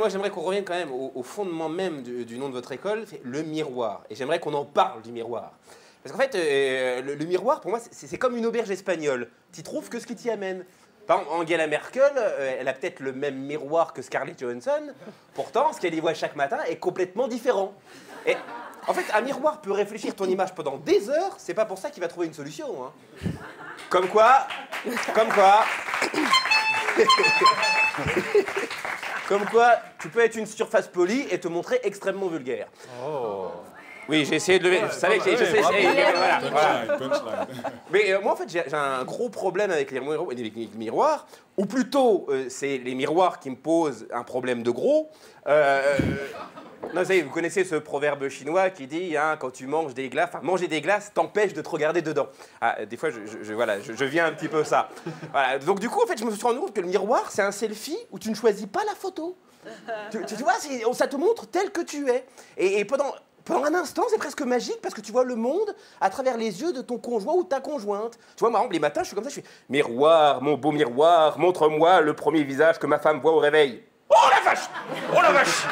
moi j'aimerais qu'on revienne quand même au fondement même du nom de votre école, c'est le miroir. Et j'aimerais qu'on en parle du miroir. Parce qu'en fait, le miroir, pour moi, c'est comme une auberge espagnole. Tu trouves que ce qui t'y amène. Par exemple, Angela Merkel, elle a peut-être le même miroir que Scarlett Johansson. Pourtant, ce qu'elle y voit chaque matin est complètement différent. Et en fait, un miroir peut réfléchir ton image pendant des heures. C'est pas pour ça qu'il va trouver une solution. Hein. Comme quoi... Comme quoi, tu peux être une surface polie et te montrer extrêmement vulgaire. Oh. Oui, j'ai essayé de lever. Vous savez que je sais. Voilà. Mais moi, en fait, j'ai un gros problème avec les miroirs, ou plutôt, c'est les miroirs qui me posent un problème de gros. Non, vous savez, vous connaissez ce proverbe chinois qui dit hein, quand tu manges des glaces, enfin, manger des glaces t'empêche de te regarder dedans. Ah, des fois, je viens un petit peu ça. Voilà. Donc, du coup, en fait, je me suis rendu compte que le miroir, c'est un selfie où tu ne choisis pas la photo. Tu vois, ça te montre tel que tu es. Et pendant un instant, c'est presque magique parce que tu vois le monde à travers les yeux de ton conjoint ou ta conjointe. Tu vois, par exemple, les matins, je suis comme ça, je fais « Miroir, mon beau miroir, montre-moi le premier visage que ma femme voit au réveil. » Oh la vache! Oh la vache!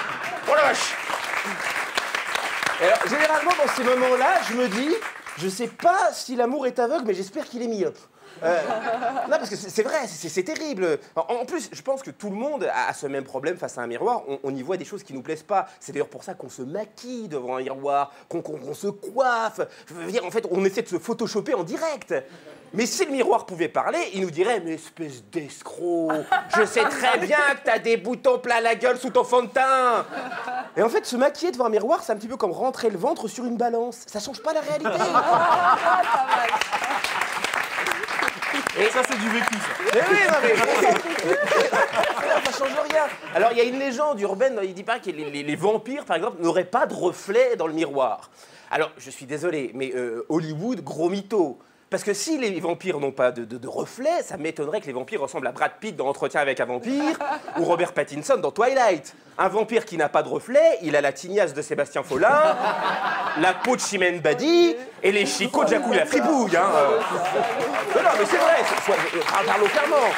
Oh la vache! Et alors, généralement, dans ces moments-là, je me dis, je sais pas si l'amour est aveugle, mais j'espère qu'il est myope. Non, parce que c'est vrai, c'est terrible. En plus, je pense que tout le monde a ce même problème face à un miroir. On y voit des choses qui nous plaisent pas. C'est d'ailleurs pour ça qu'on se maquille devant un miroir, qu'on se coiffe. Je veux dire, en fait, on essaie de se photoshopper en direct. Mais si le miroir pouvait parler, il nous dirait « Mais espèce d'escroc, je sais très bien que t'as des boutons plein la gueule sous ton fond de teint !» Et en fait, se maquiller devant un miroir, c'est un petit peu comme rentrer le ventre sur une balance. Ça change pas la réalité. Et ça, c'est du vécu, ça. Mais oui, non, mais... ça change rien. Alors, il y a une légende urbaine, il dit pas que les vampires, par exemple, n'auraient pas de reflet dans le miroir. Alors, je suis désolé, mais Hollywood, gros mytho. Parce que si les vampires n'ont pas de reflet, ça m'étonnerait que les vampires ressemblent à Brad Pitt dans Entretien avec un vampire ou Robert Pattinson dans Twilight. Un vampire qui n'a pas de reflet, il a la tignasse de Sébastien Follin, la peau de Chimène Badi et les chicots de Jacouille la fripouille. Hein. Non, mais c'est vrai, parlons clairement.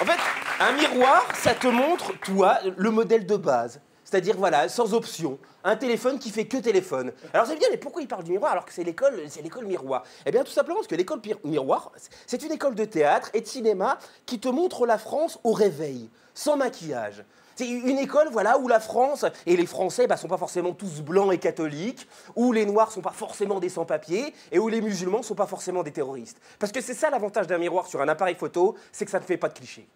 En fait, un miroir, ça te montre, toi, le modèle de base. C'est-à-dire, voilà, sans option. Un téléphone qui fait que téléphone. Alors, vous allez me dire, mais pourquoi il parle du miroir alors que c'est l'école miroir? Eh bien, tout simplement parce que l'école miroir, c'est une école de théâtre et de cinéma qui te montre la France au réveil, sans maquillage. C'est une école, voilà, où la France et les Français sont pas forcément tous blancs et catholiques, où les Noirs sont pas forcément des sans-papiers et où les musulmans sont pas forcément des terroristes. Parce que c'est ça l'avantage d'un miroir sur un appareil photo, c'est que ça ne fait pas de clichés.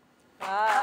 Ah.